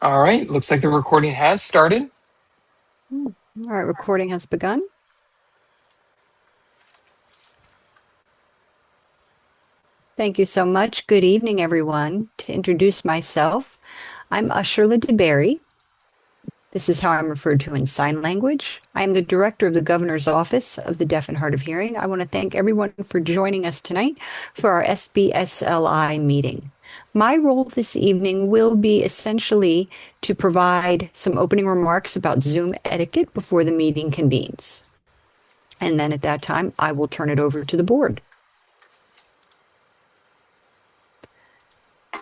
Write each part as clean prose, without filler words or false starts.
All right, looks like the recording has started. All right, recording has begun. Thank you so much. Good evening, everyone. To introduce myself, I'm Usherla DeBerry. This is how I'm referred to in sign language. I am the director of the Governor's Office of the Deaf and Hard of Hearing. I want to thank everyone for joining us tonight for our SBSLI meeting. My role this evening will be essentially to provide some opening remarks about Zoom etiquette before the meeting convenes. And then at that time, I will turn it over to the board.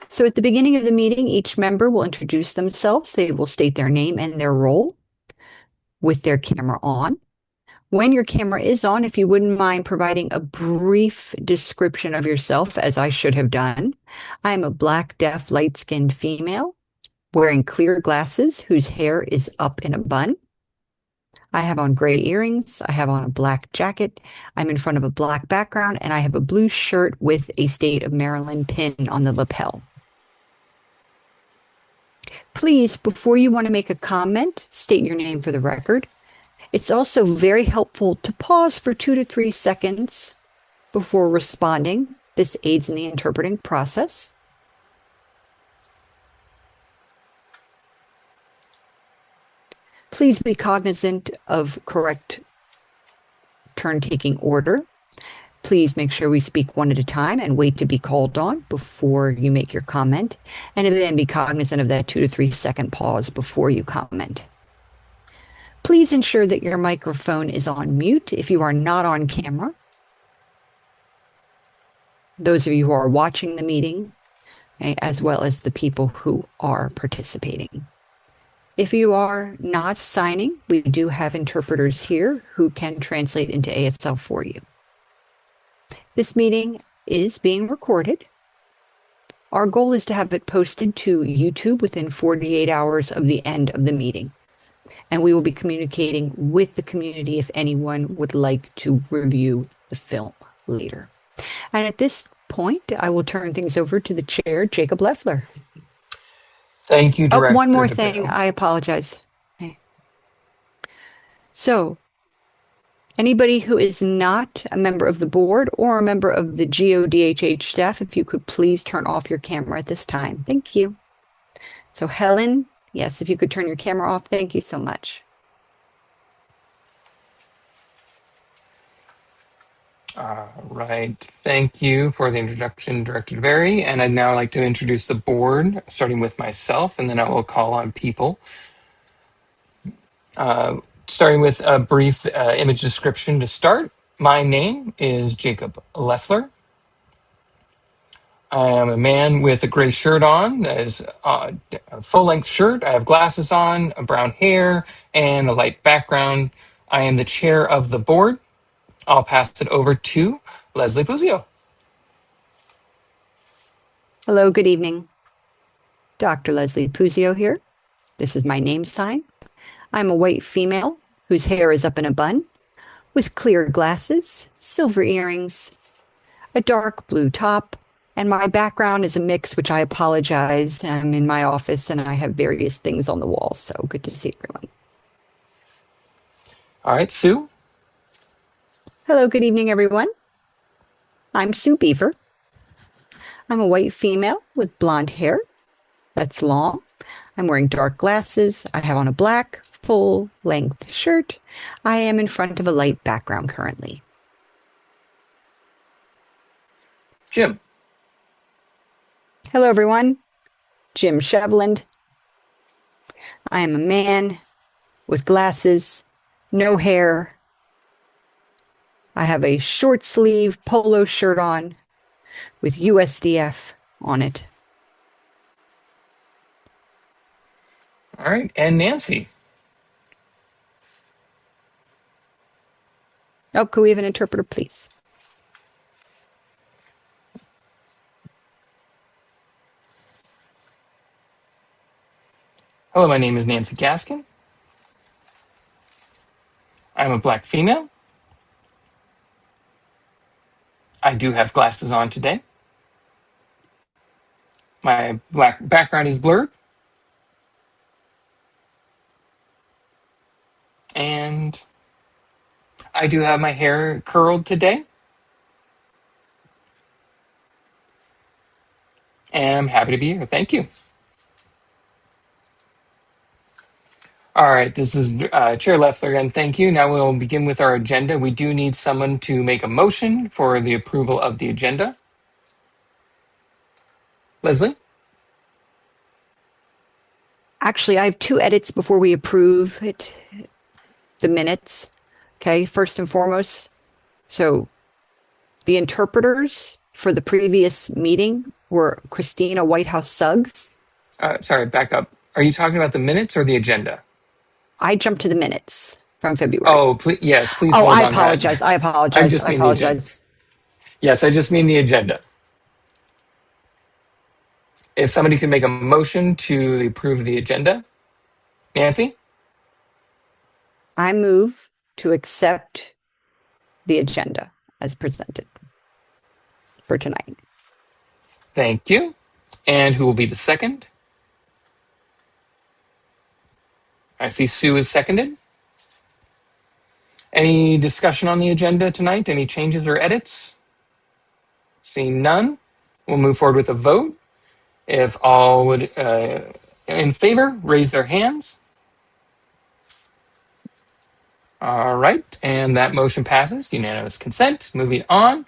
So at the beginning of the meeting, each member will introduce themselves. They will state their name and their role with their camera on. When your camera is on, if you wouldn't mind providing a brief description of yourself, as I should have done. I am a black, deaf, light-skinned female wearing clear glasses whose hair is up in a bun. I have on gray earrings. I have on a black jacket. I'm in front of a black background, and I have a blue shirt with a State of Maryland pin on the lapel. Please, before you want to make a comment, state your name for the record. It's also very helpful to pause for 2 to 3 seconds before responding. This aids in the interpreting process. Please be cognizant of correct turn-taking order. Please make sure we speak one at a time and wait to be called on before you make your comment. And then be cognizant of that 2 to 3 second pause before you comment. Please ensure that your microphone is on mute if you are not on camera. Those of you who are watching the meeting, as well as the people who are participating. If you are not signing, we do have interpreters here who can translate into ASL for you. This meeting is being recorded. Our goal is to have it posted to YouTube within 48 hours of the end of the meeting. And we will be communicating with the community if anyone would like to review the film later. And at this point, I will turn things over to the chair, Jacob Leffler. Thank you, Oh, one Director more thing. DeBell. I apologize. Okay. So, anybody who is not a member of the board or a member of the GODHH staff, if you could please turn off your camera at this time. Thank you. So, Helen, yes, if you could turn your camera off, thank you so much. All right, thank you for the introduction, Director DeBerry. And I'd now like to introduce the board, starting with myself, and then I will call on people. Starting with a brief image description to start. My name is Jacob Leffler. I am a man with a gray shirt on. That is a full-length shirt. I have glasses on, a brown hair, and a light background. I am the chair of the board. I'll pass it over to Leslie Puzio. Hello, good evening. Dr. Leslie Puzio here. This is my name sign. I'm a white female whose hair is up in a bun with clear glasses, silver earrings, a dark blue top, and my background is a mix, which I apologize. I'm in my office and I have various things on the wall, so good to see everyone. All right, Sue. Hello, good evening, everyone. I'm Sue Beaver. I'm a white female with blonde hair that's long. I'm wearing dark glasses. I have on a black, full-length shirt. I am in front of a light background currently. Jim. Hello, everyone. Jim Shevland. I am a man with glasses, no hair. I have a short sleeve polo shirt on with USDF on it. All right, and Nancy. Oh, could we have an interpreter, please? Hello, my name is Nancy Gaskin. I'm a black female. I do have glasses on today. My black background is blurred. And I do have my hair curled today. And I'm happy to be here. Thank you. All right, this is Chair Leffler again. Thank you. Now we'll begin with our agenda. We do need someone to make a motion for the approval of the agenda. Leslie? Actually, I have two edits before we approve it, the minutes. Okay, first and foremost. So the interpreters for the previous meeting were Christina Whitehouse Suggs. Sorry, back up. Are you talking about the minutes or the agenda? I jumped to the minutes from February. Oh, yes, please Oh, hold I on that. apologize. I I apologize. just I mean the agenda. apologize. Yes, I just mean the agenda. If somebody could make a motion to approve the agenda. Nancy? I move to accept the agenda as presented for tonight. Thank you. And who will be the second? I see Sue is seconded. Any discussion on the agenda tonight? Any changes or edits? Seeing none, we'll move forward with a vote. If all would in favor, raise their hands. All right, and that motion passes, unanimous consent. Moving on.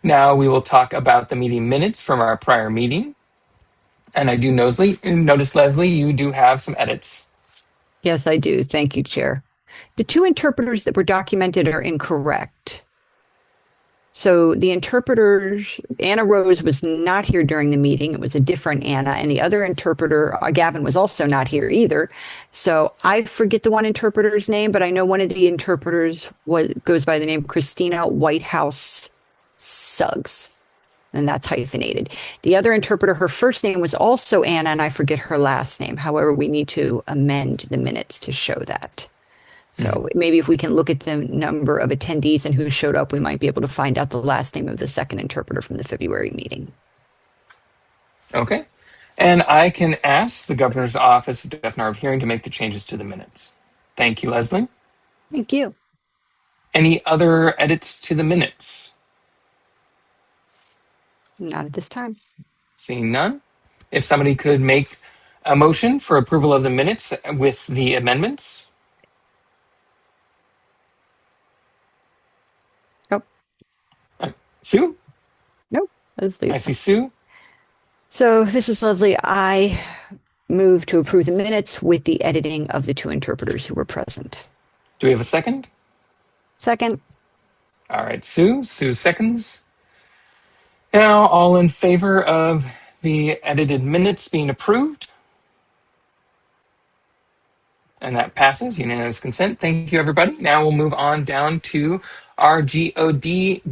Now we will talk about the meeting minutes from our prior meeting. And I do notice, Leslie, you do have some edits. Yes, I do. Thank you, Chair. The two interpreters that were documented are incorrect. So the interpreters, Anna Rose was not here during the meeting. It was a different Anna. And the other interpreter, Gavin, was also not here either. So I forget the one interpreter's name, but I know one of the interpreters goes by the name Christina Whitehouse Suggs. And that's hyphenated. The other interpreter, her first name was also Anna, and I forget her last name. However, we need to amend the minutes to show that. So maybe if we can look at the number of attendees and who showed up, we might be able to find out the last name of the second interpreter from the February meeting. Okay. And I can ask the Governor's Office of Deaf and Hard of Hearing to make the changes to the minutes. Thank you, Leslie. Thank you. Any other edits to the minutes? Not at this time. Seeing none. If somebody could make a motion for approval of the minutes with the amendments. Oh, Sue? nope. Leslie. I see Sue. So this is Leslie. I move to approve the minutes with the editing of the two interpreters who were present. Do we have a second? Second. All right, Sue. Sue seconds. Now, all in favor of the edited minutes being approved? And that passes, unanimous consent. Thank you, everybody. Now we'll move on down to our GOD-DBHH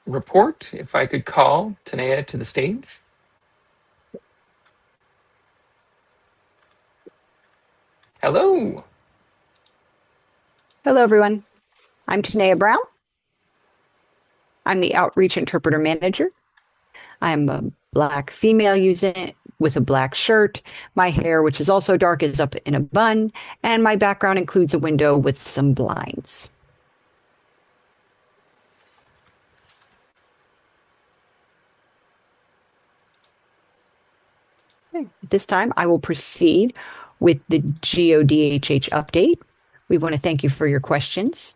report. If I could call Tanea to the stage. Hello. Hello, everyone. I'm Tanea Brown. I'm the Outreach Interpreter Manager. I'm a Black female using with a black shirt. My hair, which is also dark, is up in a bun, and my background includes a window with some blinds. Okay. At this time, I will proceed with the GODHH update. We want to thank you for your questions.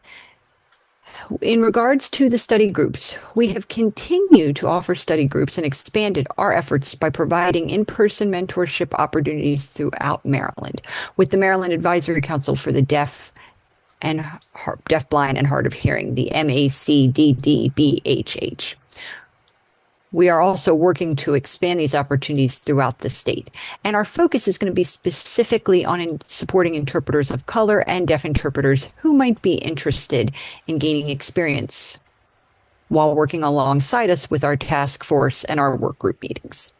In regards to the study groups, we have continued to offer study groups and expanded our efforts by providing in-person mentorship opportunities throughout Maryland with the Maryland Advisory Council for the Deaf, Blind, and Hard of Hearing, the MACDDBHH. We are also working to expand these opportunities throughout the state. And our focus is going to be specifically on supporting interpreters of color and deaf interpreters who might be interested in gaining experience while working alongside us with our task force and our work group meetings.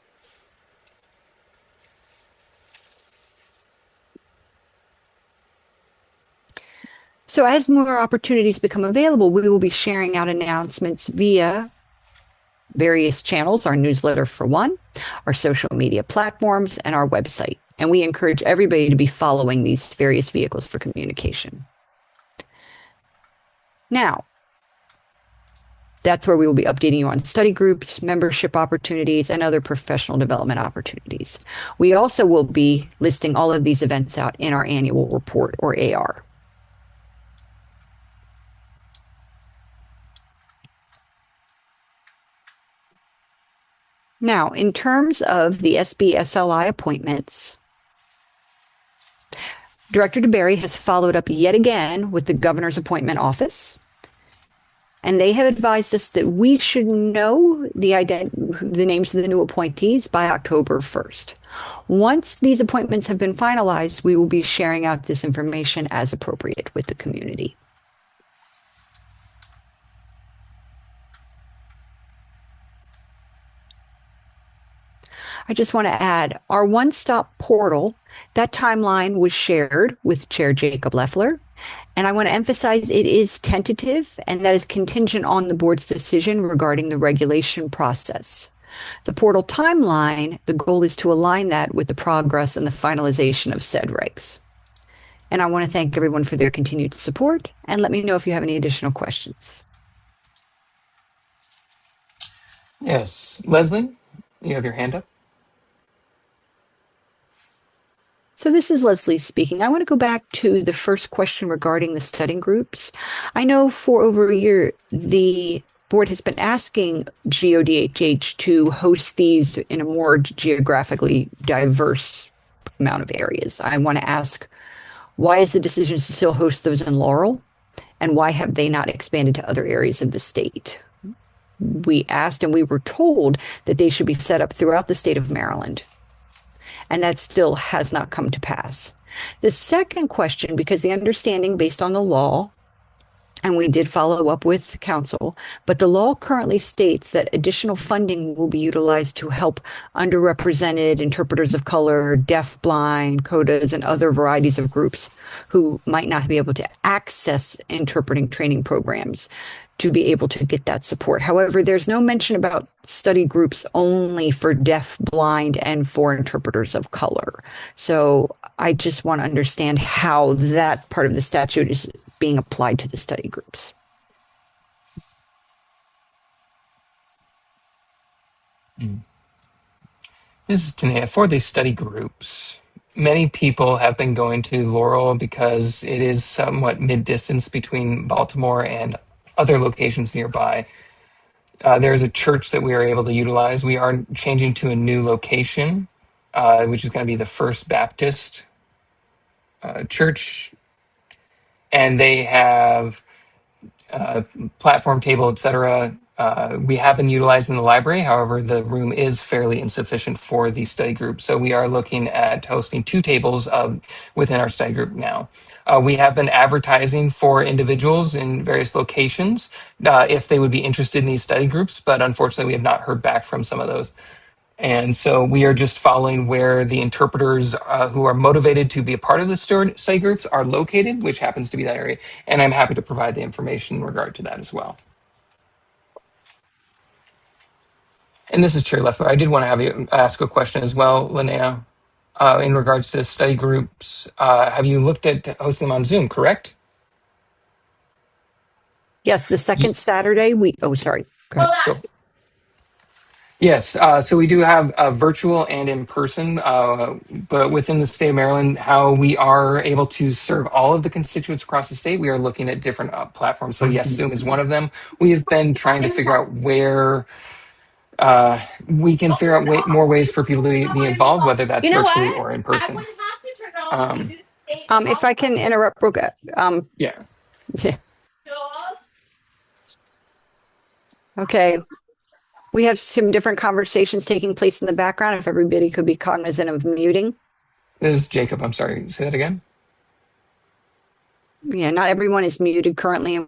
So as more opportunities become available, we will be sharing out announcements via various channels, our newsletter for one, our social media platforms, and our website. And we encourage everybody to be following these various vehicles for communication. Now, that's where we will be updating you on study groups, membership opportunities, and other professional development opportunities. We also will be listing all of these events out in our annual report, or AR. Now, in terms of the SBSLI appointments, Director DeBerry has followed up yet again with the governor's appointment office, and they have advised us that we should know the names of the new appointees by October 1st. Once these appointments have been finalized, we will be sharing out this information as appropriate with the community. I just want to add, our one-stop portal, that timeline was shared with Chair Jacob Leffler. And I want to emphasize it is tentative, and that is contingent on the board's decision regarding the regulation process. The portal timeline, the goal is to align that with the progress and the finalization of said regs. And I want to thank everyone for their continued support, and let me know if you have any additional questions. Yes. Leslie, you have your hand up. So this is Leslie speaking. I want to go back to the first question regarding the studying groups. I know for over a year, the board has been asking GODHH to host these in a more geographically diverse amount of areas. I want to ask, why is the decision to still host those in Laurel? And why have they not expanded to other areas of the state? We asked and we were told that they should be set up throughout the state of Maryland. And that still has not come to pass. The second question, because the understanding based on the law, and we did follow up with council, but the law currently states that additional funding will be utilized to help underrepresented interpreters of color, deaf, blind, CODAs, and other varieties of groups who might not be able to access interpreting training programs to be able to get that support. However, there's no mention about study groups only for deaf, blind, and for interpreters of color. So I just want to understand how that part of the statute is being applied to the study groups. This is Tanea. For these study groups, many people have been going to Laurel because it is somewhat mid-distance between Baltimore and other locations nearby. There's a church that we are able to utilize. We are changing to a new location, which is going to be the First Baptist Church, and they have platform table, etc. We have been utilizing the library. However, the room is fairly insufficient for the study group. So we are looking at hosting 2 tables within our study group now. We have been advertising for individuals in various locations if they would be interested in these study groups, but unfortunately we have not heard back from some of those. And so we are just following where the interpreters who are motivated to be a part of the study groups are located, which happens to be that area. And I'm happy to provide the information in regard to that as well. And this is Chair Leffler. I did want to have you ask a question as well, Linnea, in regards to study groups. Have you looked at hosting them on Zoom, correct? Yes, the second Saturday, sorry. Go ahead. Go. Yes, so we do have virtual and in person, but within the state of Maryland, how we are able to serve all of the constituents across the state, we are looking at different platforms. So yes, Zoom is one of them. We have been trying to figure out where we can figure out more ways for people to be involved, whether that's virtually or in person. If I can interrupt, Brooke. Yeah. Okay. We have some different conversations taking place in the background. If everybody could be cognizant of muting. This is Jacob. I'm sorry. Say that again. Yeah, not everyone is muted currently. Okay.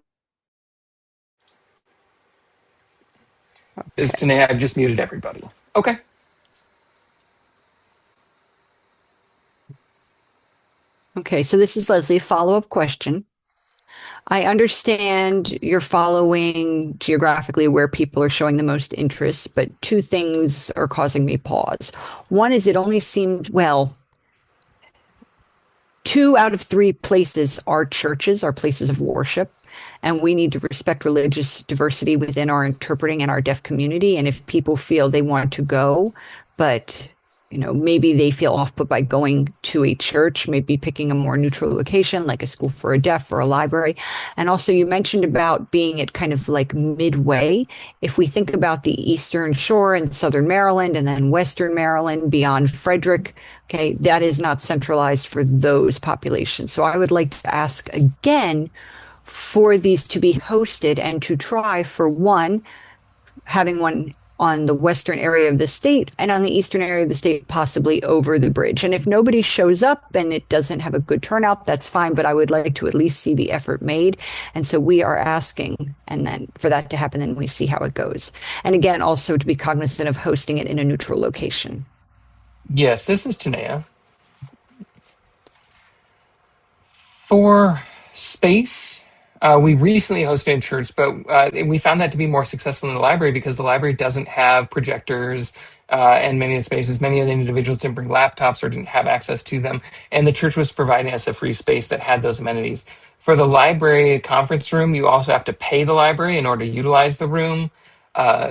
This is Tanea. I've just muted everybody. Okay. Okay, so this is Leslie, a follow-up question. I understand you're following geographically where people are showing the most interest, but 2 things are causing me pause. One is it only seemed, well, 2 out of 3 places are churches, are places of worship, and we need to respect religious diversity within our interpreting and our deaf community. And if people feel they want to go, but maybe they feel off put by going to a church, maybe picking a more neutral location like a school for a deaf or a library. And also, you mentioned about being at kind of like midway. If we think about the Eastern Shore in Southern Maryland and then Western Maryland beyond Frederick, okay, that is not centralized for those populations. So I would like to ask again for these to be hosted and to try for one, having one on the western area of the state and on the eastern area of the state, possibly over the bridge. And if nobody shows up and it doesn't have a good turnout, that's fine, but I would like to at least see the effort made. And so we are asking, and then for that to happen, then we see how it goes. And again, also to be cognizant of hosting it in a neutral location. Yes, this is Tanea. For space, we recently hosted in church, but we found that to be more successful in the library because the library doesn't have projectors, and many of the spaces, many of the individuals didn't bring laptops or didn't have access to them. And the church was providing us a free space that had those amenities. For the library conference room, you also have to pay the library in order to utilize the room.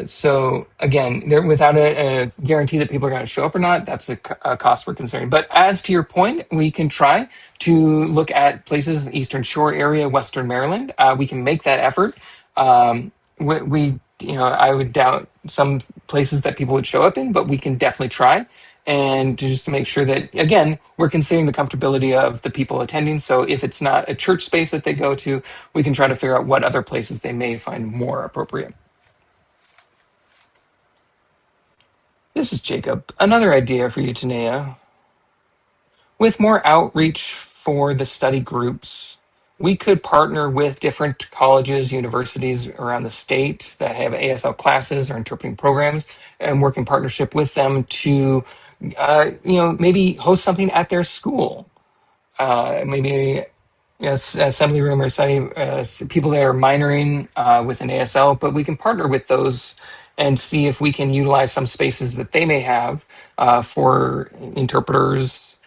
So again, without a guarantee that people are going to show up or not, that's a cost we're considering. But as to your point, we can try to look at places in the Eastern Shore area, Western Maryland. We can make that effort. I would doubt some places that people would show up in, but we can definitely try. And just to make sure that, again, we're considering the comfortability of the people attending. So if it's not a church space that they go to, we can try to figure out what other places they may find more appropriate. This is Jacob. Another idea for you, Tanea. With more outreach for the study groups, we could partner with different colleges, universities around the state that have ASL classes or interpreting programs and work in partnership with them to, maybe host something at their school. Maybe assembly room or study people that are minoring with an ASL, but we can partner with those and see if we can utilize some spaces that they may have for interpreters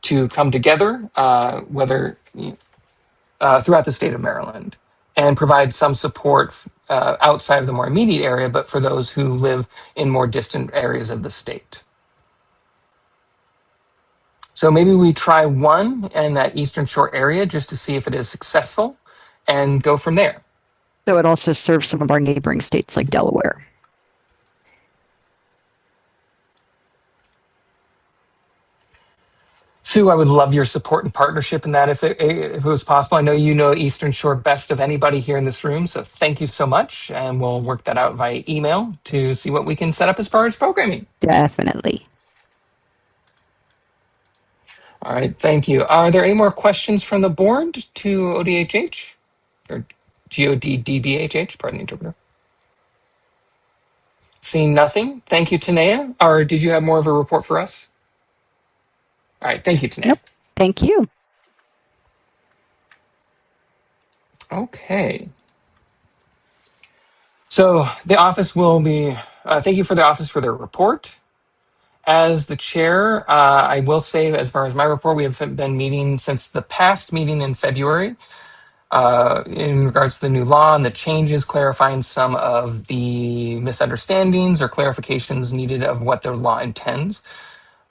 to come together, whether throughout the state of Maryland, and provide some support outside of the more immediate area, but for those who live in more distant areas of the state. So maybe we try one in that Eastern Shore area just to see if it is successful and go from there. So it also serves some of our neighboring states like Delaware. Sue, I would love your support and partnership in that if it was possible. I know you know Eastern Shore best of anybody here in this room, so thank you so much. And we'll work that out via email to see what we can set up as far as programming. Definitely. All right, thank you. Are there any more questions from the board to ODHH? Or GODDBHH, pardon the interpreter. Seeing nothing, thank you, Tanea. Or did you have more of a report for us? All right, thank you, Tanea. Nope. Thank you. Okay. So the office will be, thank you for the office for their report. As the chair, I will say, as far as my report, we have been meeting since the past meeting in February in regards to the new law and the changes, clarifying some of the misunderstandings or clarifications needed of what the law intends,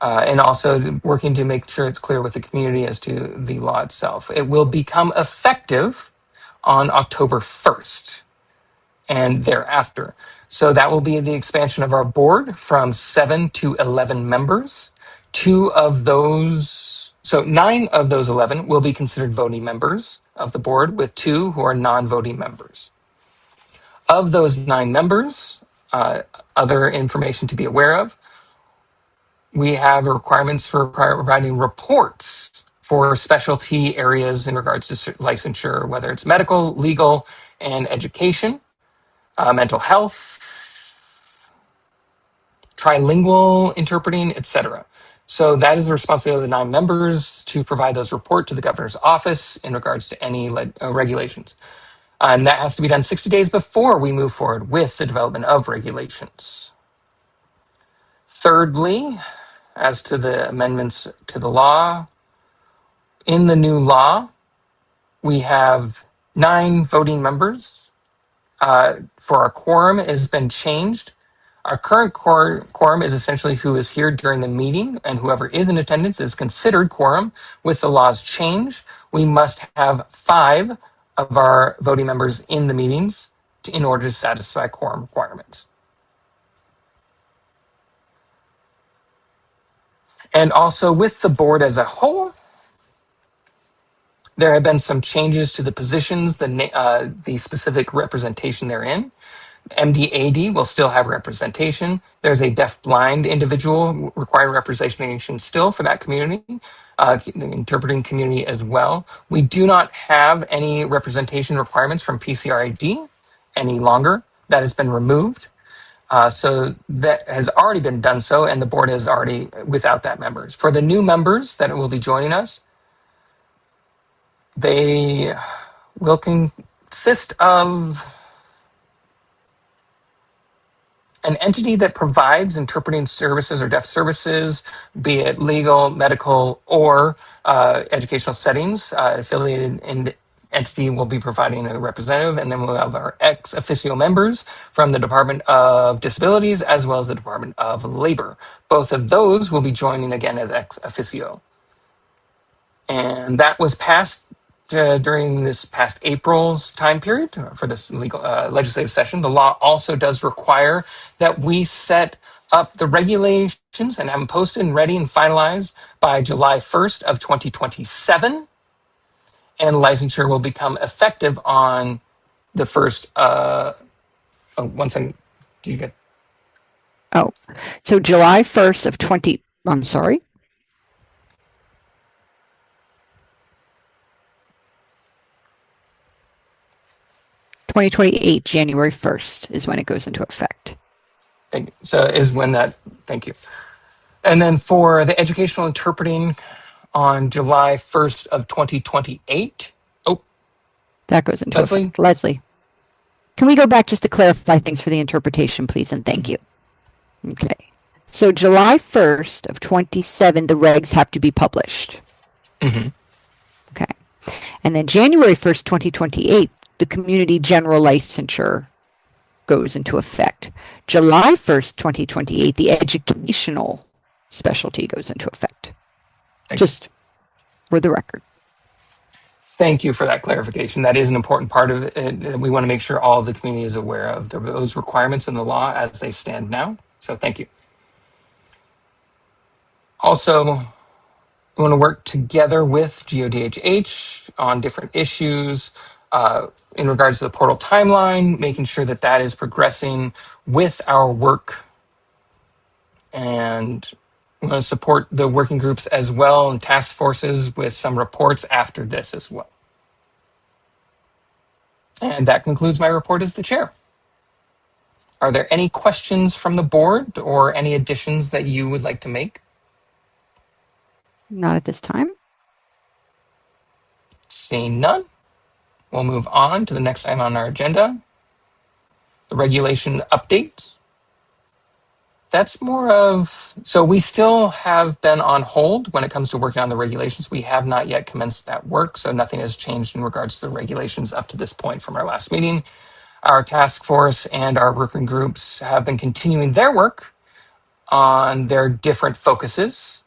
and also working to make sure it's clear with the community as to the law itself. It will become effective on October 1st and thereafter. So that will be the expansion of our board from 7 to 11 members. 9 of those 11 will be considered voting members of the board, with 2 who are non-voting members. Of those 9 members, other information to be aware of, we have requirements for providing reports for specialty areas in regards to licensure, whether it's medical, legal, and education. Mental health, trilingual interpreting, etc. So that is the responsibility of the 9 members to provide those reports to the governor's office in regards to any regulations. And that has to be done 60 days before we move forward with the development of regulations. Thirdly, as to the amendments to the law, we will be providing reports to the governor's office in regards to any regulations. And that has to be done 60 days before we move forward with the development of regulations. Thirdly, as to the amendments to the law, we will be providing reports to the governor's office in regards to any regulations. In the new law, we have 9 voting members. For our quorum, it has been changed. Our current quorum is essentially who is here during the meeting, and whoever is in attendance is considered quorum. With the law's change, we must have 5 of our voting members in the meetings in order to satisfy quorum requirements. And also with the board as a whole, there have been some changes to the positions, the specific representation therein. MDAD will still have representation. There's a deaf-blind individual requiring representation still for that community, the interpreting community as well. We do not have any representation requirements from PCRID any longer. That has been removed. So that has already been done so, and the board is already without that members. For the new members that will be joining us, they will consist of an entity that provides interpreting services or deaf services, be it legal, medical, or educational settings. Affiliated entity will be providing a representative, and then we'll have our ex officio members from the Department of Disabilities as well as the Department of Labor. Both of those will be joining again as ex officio. And that was passed during this past April's time period for this legislative session. The law also does require that we set up the regulations and have them posted and ready and finalized by July 1st of 2027. And licensure will become effective on the first, one second, did you get? Oh, so July 1st of 2028, January 1st is when it goes into effect. Thank you. So is when that, thank you. And then for the educational interpreting on July 1st of 2028. Oh, that goes into Leslie? effect. Leslie, can we go back just to clarify things for the interpretation, please? And thank you. Okay. So July 1st of 27, the regs have to be published. Mm-hmm. Okay. And then January 1st, 2028, the community general licensure goes into effect. July 1st, 2028, the educational specialty goes into effect. Just for the record. Thank you for that clarification. That is an important part of it. We want to make sure all of the community is aware of those requirements in the law as they stand now. So thank you. Also, we want to work together with GODHH on different issues in regards to the portal timeline, making sure that that is progressing with our work. And we want to support the working groups as well and task forces with some reports after this as well. And that concludes my report as the chair. Are there any questions from the board or any additions that you would like to make? Not at this time. Seeing none, we'll move on to the next item on our agenda, the regulation update. That's more of, so we still have been on hold when it comes to working on the regulations. We have not yet commenced that work, so nothing has changed in regards to the regulations up to this point from our last meeting. Our task force and our working groups have been continuing their work on their different focuses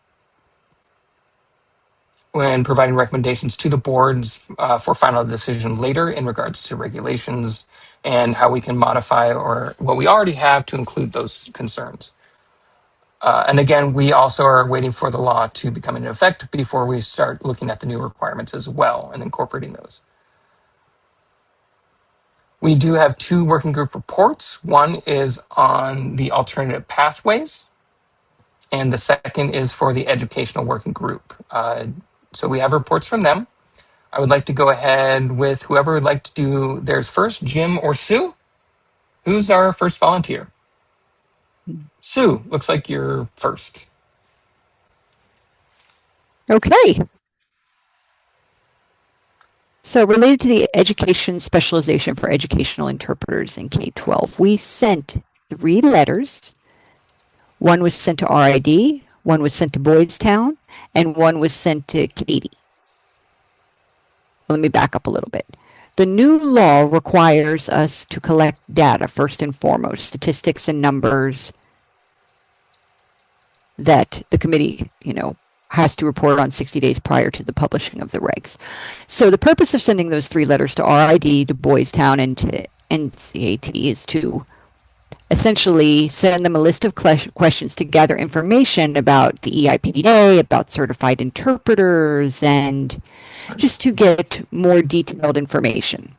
when providing recommendations to the boards for final decision later in regards to regulations and how we can modify or what we already have to include those concerns. And again, we also are waiting for the law to become in effect before we start looking at the new requirements as well and incorporating those. We do have 2 working group reports. One is on the alternative pathways, and the second is for the educational working group. So we have reports from them. I would like to go ahead with whoever would like to do theirs first, Jim or Sue. Who's our first volunteer? Sue, looks like you're first. Okay. So related to the education specialization for educational interpreters in K-12, we sent 3 letters. One was sent to RID, one was sent to Boys Town, and one was sent to Katie. let me back up a little bit. The new law requires us to collect data first and foremost, statistics and numbers that the committee, has to report on 60 days prior to the publishing of the regs. So the purpose of sending those 3 letters to RID, to Boys Town, and to NCAT is to essentially send them a list of questions to gather information about the EIPA, about certified interpreters, and just to get more detailed information.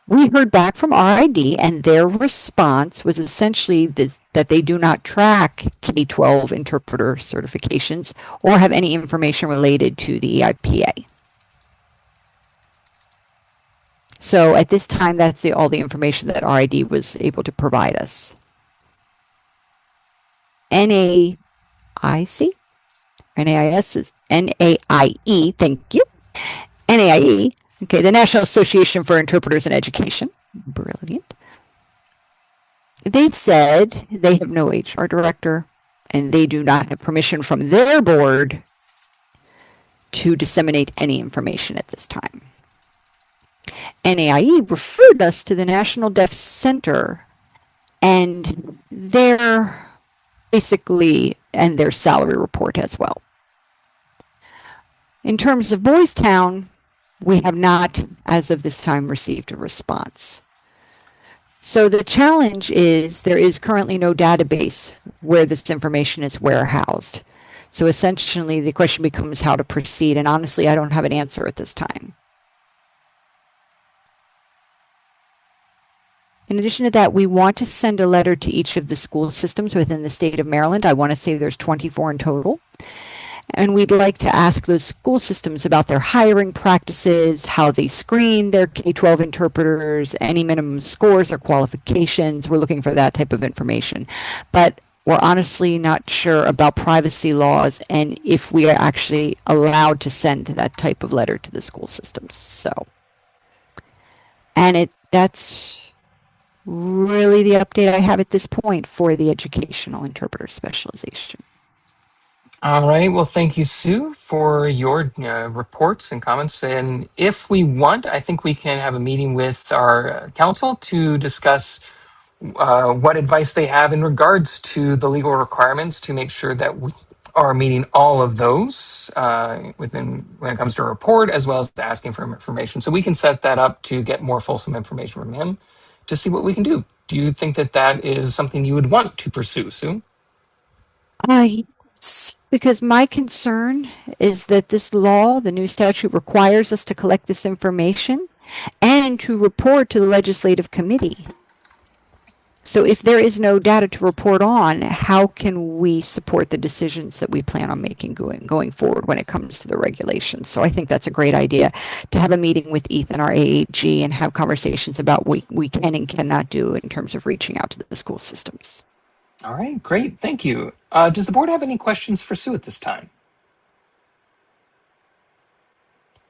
We heard back from RID, and their response was essentially that they do not track K-12 interpreter certifications or have any information related to the EIPA. So at this time, that's all the information that RID was able to provide us. NAIC? NAIS is NAIE, thank you. NAIE, okay, the National Association for Interpreters in Education. Brilliant. They said they have no HR director and they do not have permission from their board to disseminate any information at this time. NAIE referred us to the National Deaf Center and their salary report as well. In terms of Boys Town, we have not, as of this time, received a response. So the challenge is there is currently no database where this information is warehoused. So essentially, the question becomes how to proceed, and honestly, I don't have an answer at this time. In addition to that, we want to send a letter to each of the school systems within the state of Maryland. I want to say there's 24 in total. And we'd like to ask those school systems about their hiring practices, how they screen their K-12 interpreters, any minimum scores or qualifications. We're looking for that type of information. But we're honestly not sure about privacy laws and if we are actually allowed to send that type of letter to the school systems. That's really the update I have at this point for the educational interpreter specialization. All right. Well, thank you, Sue, for your reports and comments. And if we want, I think we can have a meeting with our council to discuss what advice they have in regards to the legal requirements to make sure that we are meeting all of those when it comes to a report, as well as asking for information. So we can set that up to get more fulsome information from him to see what we can do. Do you think that that is something you would want to pursue, Sue? Yes, because my concern is that this law, the new statute, requires us to collect this information and to report to the legislative committee. So if there is no data to report on, how can we support the decisions that we plan on making going forward when it comes to the regulations? So I think that's a great idea to have a meeting with Ethan, our AAG, and have conversations about what we can and cannot do in terms of reaching out to the school systems. All right, great. Thank you. Does the board have any questions for Sue at this time?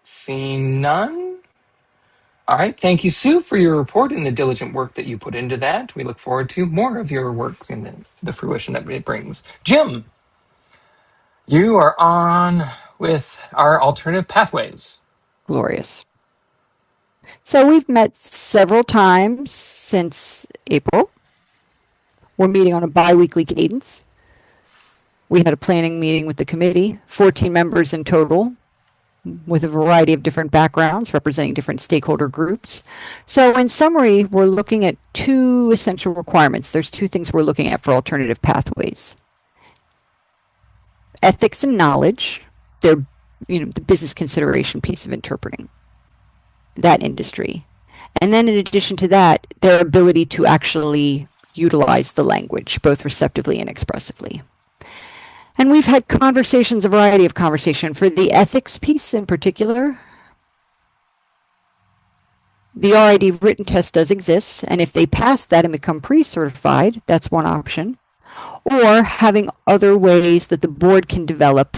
Seeing none? All right. Thank you, Sue, for your report and the diligent work that you put into that. We look forward to more of your work and the fruition that it brings. Jim, you are on with our alternative pathways. Glorious. So we've met several times since April. We're meeting on a bi-weekly cadence. We had a planning meeting with the committee, 14 members in total, with a variety of different backgrounds representing different stakeholder groups. So in summary, we're looking at 2 essential requirements. There's 2 things we're looking at for alternative pathways. Ethics and knowledge, they're the business consideration piece of interpreting that industry. And then in addition to that, their ability to actually utilize the language, both receptively and expressively. And we've had conversations, a variety of conversation. For the ethics piece in particular, the RID written test does exist, and if they pass that and become pre-certified, that's one option. Or having other ways that the board can develop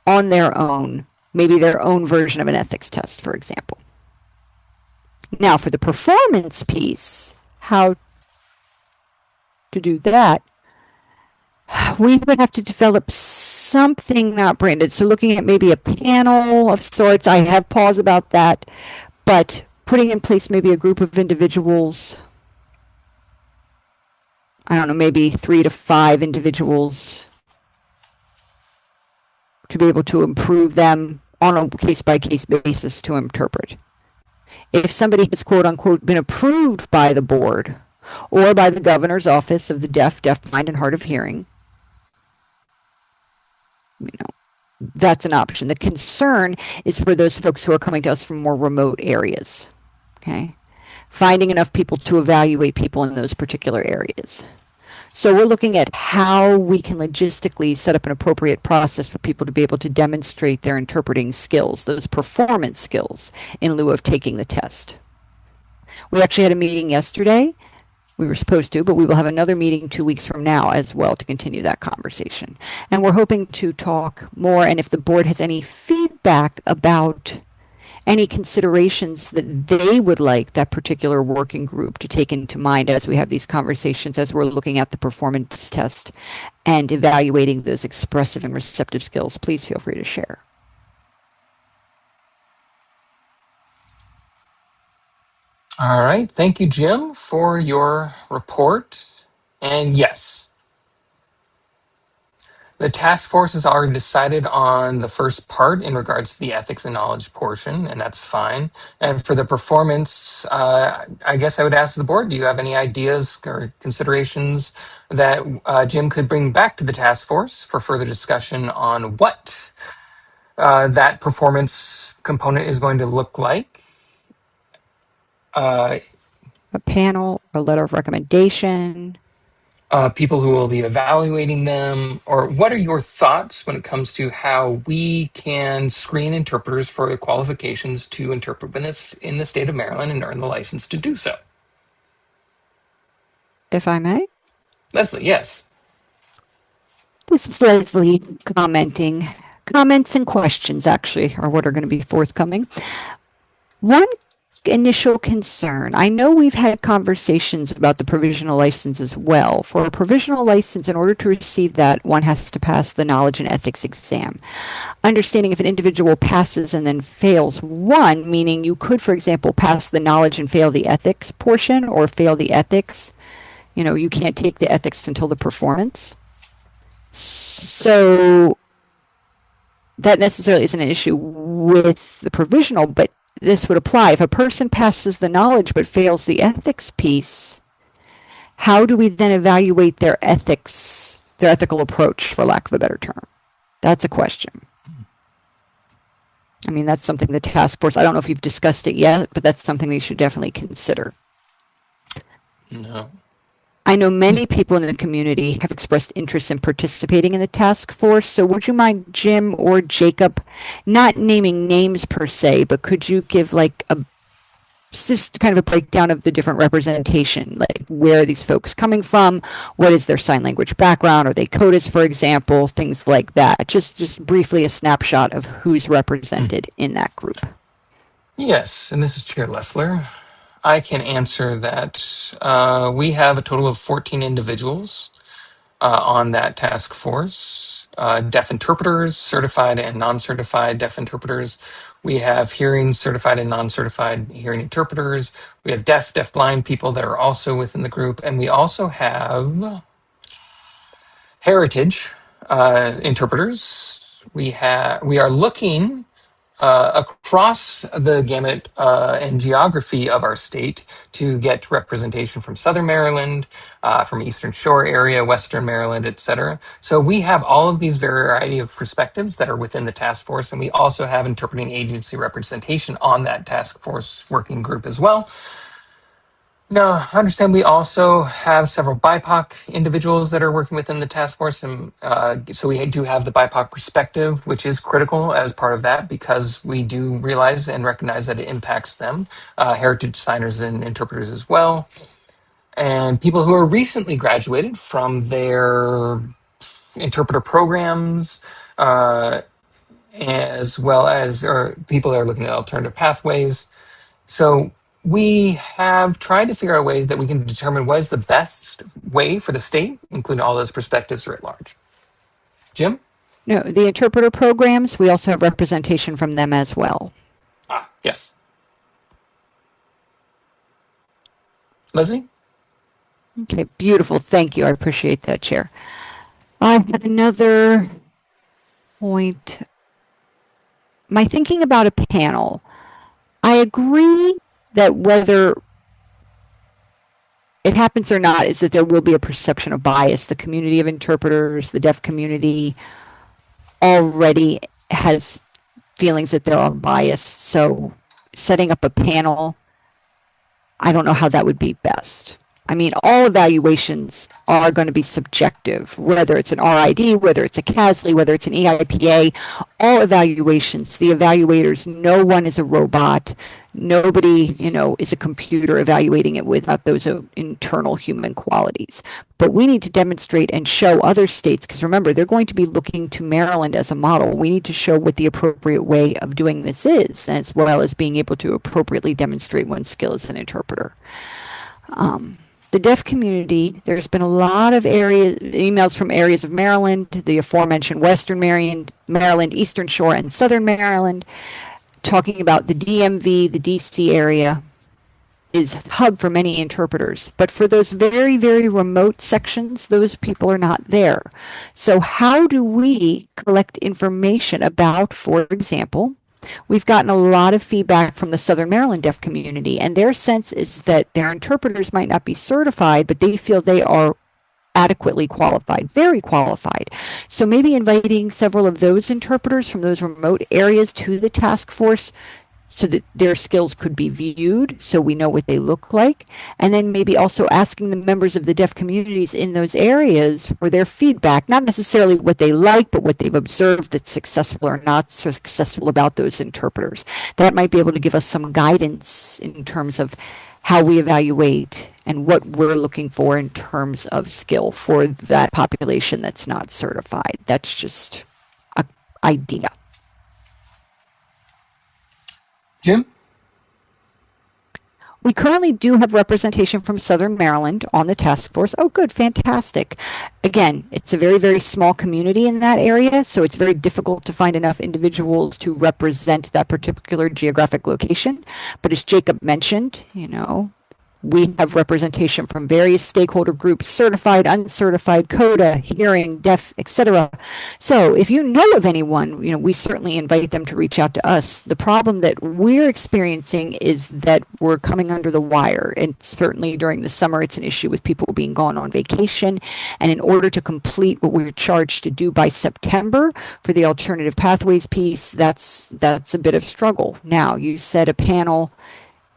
on their own, maybe their own version of an ethics test, for example. Now, for the performance piece, how to do that We would have to develop something not branded. So looking at maybe a panel of sorts. I have pause about that, but putting in place maybe a group of individuals. I don't know, maybe 3 to 5 individuals to be able to improve them on a case by case basis to interpret. If somebody has quote unquote been approved by the board or by the governor's office of the deaf, blind, and hard of hearing, you know, that's an option. The concern is for those folks who are coming to us from more remote areas. Okay. Finding enough people to evaluate people in those particular areas. So we're looking at how we can logistically set up an appropriate process for people to be able to demonstrate their interpreting skills, those performance skills, in lieu of taking the test. We actually had a meeting yesterday. We were supposed to, but we will have another meeting 2 weeks from now as well to continue that conversation. And we're hoping to talk more, and if the board has any feedback about any considerations that they would like that particular working group to take into mind as we have these conversations, as we're looking at the performance test and evaluating those expressive and receptive skills, please feel free to share. All right. Thank you, Jim, for your report. And yes, the task force has already decided on the first part in regards to the ethics and knowledge portion, and that's fine. And for the performance, I guess I would ask the board, do you have any ideas or considerations that Jim could bring back to the task force for further discussion on what that performance component is going to look like? A panel, a letter of recommendation. People who will be evaluating them, or what are your thoughts when it comes to how we can screen interpreters for the qualifications to interpret in the state of Maryland and earn the license to do so? If I may. Leslie, yes. This is Leslie commenting. Comments and questions, actually, are what are going to be forthcoming. One initial concern. I know we've had conversations about the provisional license as well. For a provisional license, in order to receive that, one has to pass the knowledge and ethics exam. Understanding if an individual passes and then fails one, meaning you could, for example, pass the knowledge and fail the ethics portion, or fail the ethics. You can't take the ethics until the performance. So that necessarily isn't an issue with the provisional, but this would apply. If a person passes the knowledge but fails the ethics piece, how do we then evaluate their ethical approach, for lack of a better term? That's a question. I mean, that's something the task force, I don't know if you've discussed it yet, but that's something they should definitely consider. No. I know many people in the community have expressed interest in participating in the task force. So would you mind, Jim or Jacob, not naming names per se, but could you give just kind of a breakdown of the different representation, like where are these folks coming from? What is their sign language background? Are they CODIS, for example? Things like that. Just briefly a snapshot of who's represented in that group. Yes, and this is Chair Leffler. I can answer that. We have a total of 14 individuals on that task force. Deaf interpreters, certified and non-certified deaf interpreters. We have hearing certified and non-certified hearing interpreters. We have deaf blind people that are also within the group. And we also have heritage interpreters. We are looking across the gamut and geography of our state to get representation from Southern Maryland, from Eastern Shore area, Western Maryland, etc. So we have all of these variety of perspectives that are within the task force, and we also have interpreting agency representation on that task force working group as well. Now, understand we also have several BIPOC individuals that are working within the task force, and so we do have the BIPOC perspective, which is critical as part of that because we do realize and recognize that it impacts them, heritage signers and interpreters as well, and people who are recently graduated from their interpreter programs, as well as or people that are looking at alternative pathways. So We have tried to figure out ways that we can determine what is the best way for the state, including all those perspectives writ large. Jim? No, the interpreter programs, we also have representation from them as well. Ah, yes. Leslie? Okay, beautiful. Thank you. I appreciate that, Chair. I have another point. My thinking about a panel. I agree that whether it happens or not is that there will be a perception of bias. The community of interpreters, the deaf community already has feelings that there are bias. So setting up a panel, I don't know how that would be best. I mean, all evaluations are going to be subjective, whether it's an RID, whether it's a CASLI, whether it's an EIPA, all evaluations, the evaluators, no one is a robot. Nobody, is a computer evaluating it without those internal human qualities. But we need to demonstrate and show other states, because remember, they're going to be looking to Maryland as a model. We need to show what the appropriate way of doing this is, as well as being able to appropriately demonstrate one's skill as an interpreter. The deaf community, there's been a lot of emails from areas of Maryland, the aforementioned Western Maryland, Eastern Shore, and Southern Maryland, talking about the DMV, the DC area is a hub for many interpreters. But for those very, very remote sections, those people are not there. So how do we collect information about, for example, we've gotten a lot of feedback from the Southern Maryland deaf community, and their sense is that their interpreters might not be certified, but they feel they are adequately qualified, very qualified. So maybe inviting several of those interpreters from those remote areas to the task force so that their skills could be viewed so we know what they look like. And then maybe also asking the members of the deaf communities in those areas for their feedback, not necessarily what they like, but what they've observed that's successful or not successful about those interpreters. That might be able to give us some guidance in terms of how we evaluate and what we're looking for in terms of skill for that population that's not certified. That's just an idea. Jim? We currently do have representation from Southern Maryland on the task force. Oh, good, fantastic. Again, it's a very, very small community in that area, so it's very difficult to find enough individuals to represent that particular geographic location. But as Jacob mentioned, we have representation from various stakeholder groups, certified, uncertified, CODA, hearing, deaf, etc. So if you know of anyone, we certainly invite them to reach out to us. The problem that we're experiencing is that we're coming under the wire. And certainly during the summer, it's an issue with people being gone on vacation. And in order to complete what we're charged to do by September for the alternative pathways piece, that's a bit of struggle. Now, you said a panel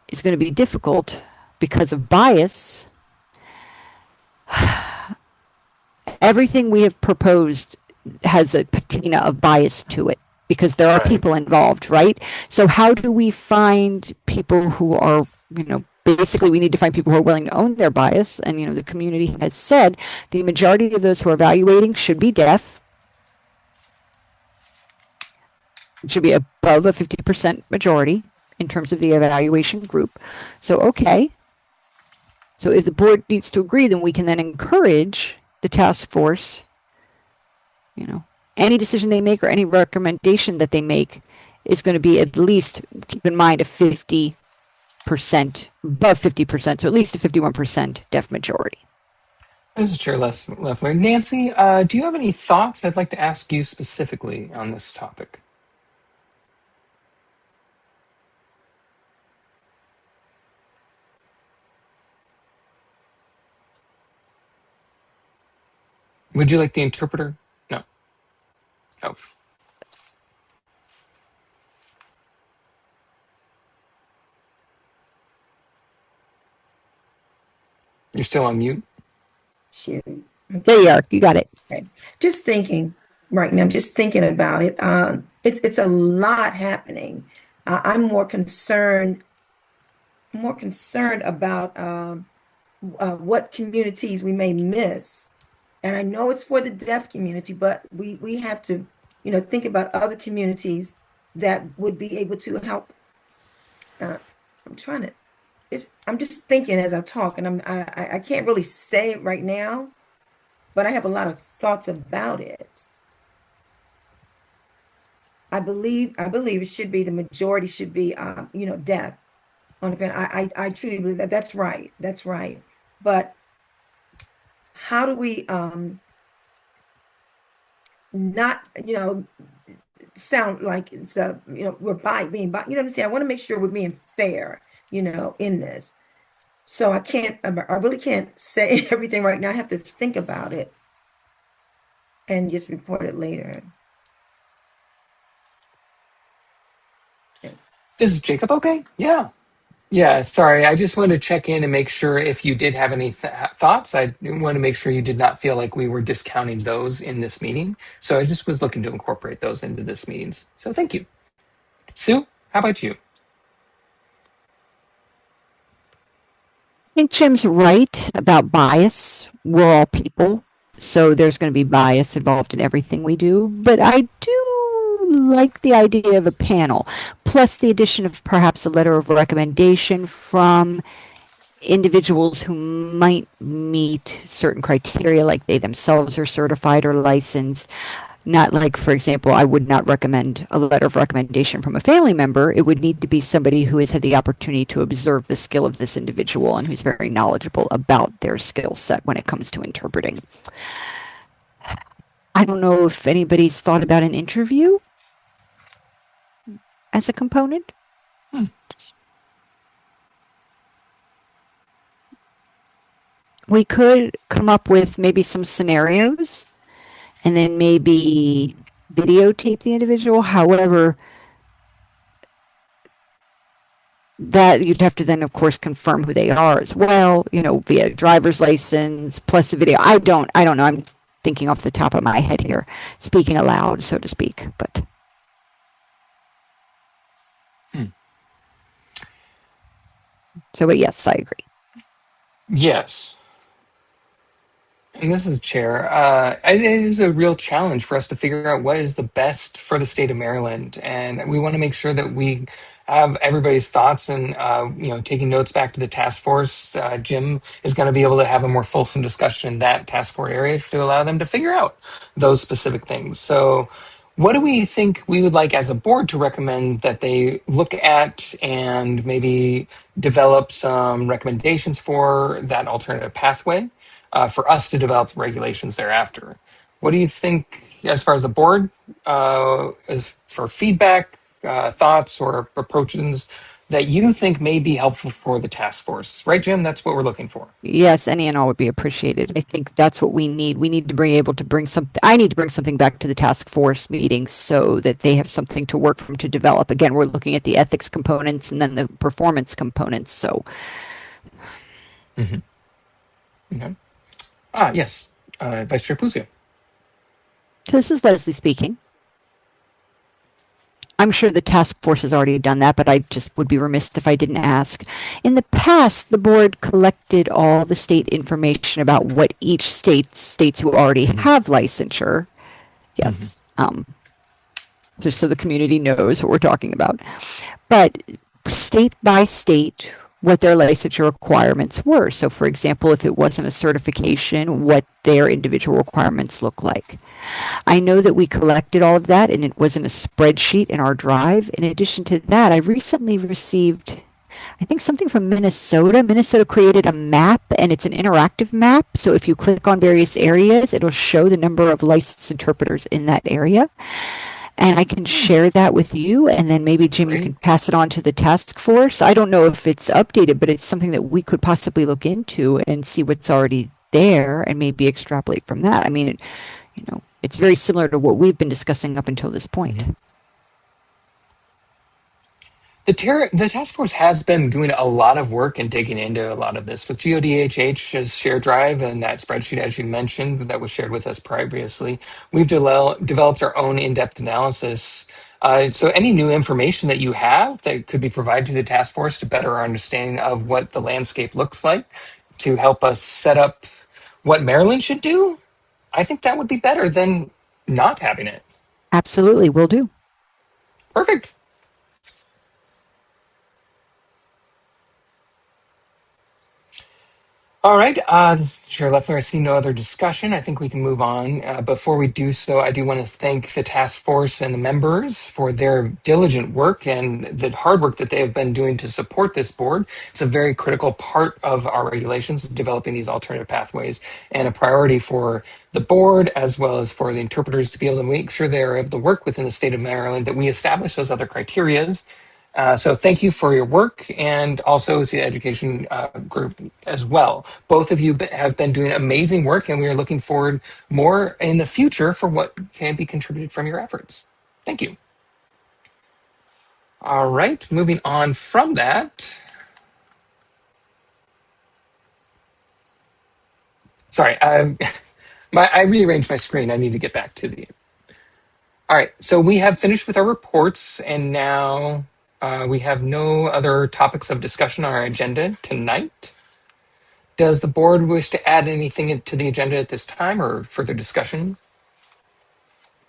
is going to be difficult because of bias. Everything we have proposed has a patina of bias to it because there are Right. people involved, right? So how do we find people who are, basically we need to find people who are willing to own their bias. And, the community has said the majority of those who are evaluating should be deaf. It should be above a 50% majority in terms of the evaluation group. So, okay. So if the board needs to agree, then we can then encourage the task force, any decision they make or any recommendation that they make is going to be at least, keep in mind, a 50%, above 50%, so at least a 51% deaf majority. This is Chair Leffler. Nancy, do you have any thoughts? I'd like to ask you specifically on this topic. Would you like the interpreter? No. Oh. You're still on mute? Sharing. There you are. You got it. Okay. Just thinking right now, I'm just thinking about it. It's a lot happening. I'm more concerned about what communities we may miss. And I know it's for the deaf community, but we have to, think about other communities that would be able to help. I'm trying to I'm just thinking as I talk, and I can't really say it right now, but I have a lot of thoughts about it. I believe it should be the majority should be death on the pen. I truly believe that that's right. That's right. But how do we not sound like it's we're being by, you know what I'm saying? I want to make sure we're being fair, in this. So I really can't say everything right now. I have to think about it and just report it later. Is Jacob okay? Yeah. Yeah, sorry. I just wanted to check in and make sure if you did have any thoughts. I want to make sure you did not feel like we were discounting those in this meeting. So I just was looking to incorporate those into this meetings. So thank you. Sue, how about you? I think Jim's right about bias. We're all people, so there's going to be bias involved in everything we do. But I do like the idea of a panel, plus the addition of perhaps a letter of recommendation from individuals who might meet certain criteria, like they themselves are certified or licensed. Not like, for example, I would not recommend a letter of recommendation from a family member. It would need to be somebody who has had the opportunity to observe the skill of this individual and who's very knowledgeable about their skill set when it comes to interpreting. I don't know if anybody's thought about an interview as a component. Hmm. We could come up with maybe some scenarios and then maybe videotape the individual. However, that you'd have to then of course confirm who they are as well, via driver's license plus a video. I don't know. I'm thinking off the top of my head here, speaking aloud, so to speak. But Hmm. but yes, I agree. Yes. And this is chair. It is a real challenge for us to figure out what is the best for the state of Maryland, and we want to make sure that we have everybody's thoughts and taking notes back to the task force. Jim is going to be able to have a more fulsome discussion in that task force area to allow them to figure out those specific things. So, what do we think we would like as a board to recommend that they look at and maybe develop some recommendations for that alternative pathway? For us to develop regulations thereafter. What do you think, as far as the board, as for feedback, thoughts, or approaches that you think may be helpful for the task force? Right, Jim? That's what we're looking for. Yes, any and all would be appreciated. I think that's what we need. We need to be able to bring something. I need to bring something back to the task force meetings so that they have something to work from to develop. Again, we're looking at the ethics components and then the performance components. So, Okay. Yes. Vice Chair Puzio. this is Leslie speaking. I'm sure the task force has already done that, but I just would be remiss if I didn't ask. In the past, the board collected all the state information about what each states who already have licensure. Yes. Just so the community knows what we're talking about. But state by state, what their licensure requirements were. So, for example, if it wasn't a certification, what their individual requirements look like. I know that we collected all of that and it was in a spreadsheet in our drive. In addition to that, I recently received, I think, something from Minnesota. Minnesota created a map and it's an interactive map. So if you click on various areas, it'll show the number of licensed interpreters in that area. And I can share that with you, and then maybe, Jim, you can pass it on to the task force. I don't know if it's updated, but it's something that we could possibly look into and see what's already there and maybe extrapolate from that. I mean, it's very similar to what we've been discussing up until this point. The task force has been doing a lot of work and digging into a lot of this with GODHH's shared drive and that spreadsheet, as you mentioned, that was shared with us previously. We've developed our own in-depth analysis. So any new information that you have that could be provided to the task force to better our understanding of what the landscape looks like to help us set up what Maryland should do, I think that would be better than not having it. Absolutely, will do. Perfect. All right, this is Chair Leffler. I see no other discussion. I think we can move on. Before we do so, I do want to thank the task force and the members for their diligent work and the hard work that they have been doing to support this board. It's a very critical part of our regulations, developing these alternative pathways, and a priority for the board as well as for the interpreters to be able to make sure they are able to work within the state of Maryland, that we establish those other criterias. So thank you for your work, and also to the education group as well. Both of you have been doing amazing work, and we are looking forward more in the future for what can be contributed from your efforts. Thank you. All right, moving on from that. Sorry, I rearranged my screen. I need to get back to the. All right, so we have finished with our reports, and now we have no other topics of discussion on our agenda tonight. Does the board wish to add anything to the agenda at this time or further discussion?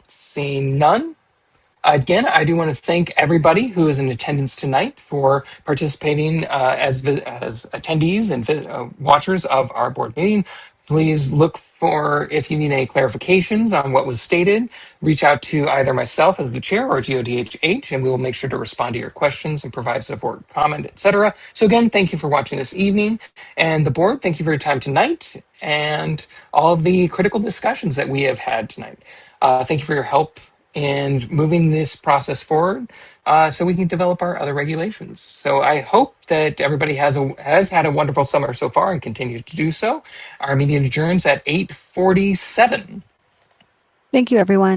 Seeing none. Again, I do want to thank everybody who is in attendance tonight for participating as attendees and watchers of our board meeting. Please look for, if you need any clarifications on what was stated, reach out to either myself as the chair or GODHH, and we will make sure to respond to your questions and provide support, comment, etc. So again, thank you for watching this evening. And the board, thank you for your time tonight and all of the critical discussions that we have had tonight. Thank you for your help in moving this process forward so we can develop our other regulations. So I hope that everybody has had a wonderful summer so far and continue to do so. Our meeting adjourns at 8:47. Thank you, everyone.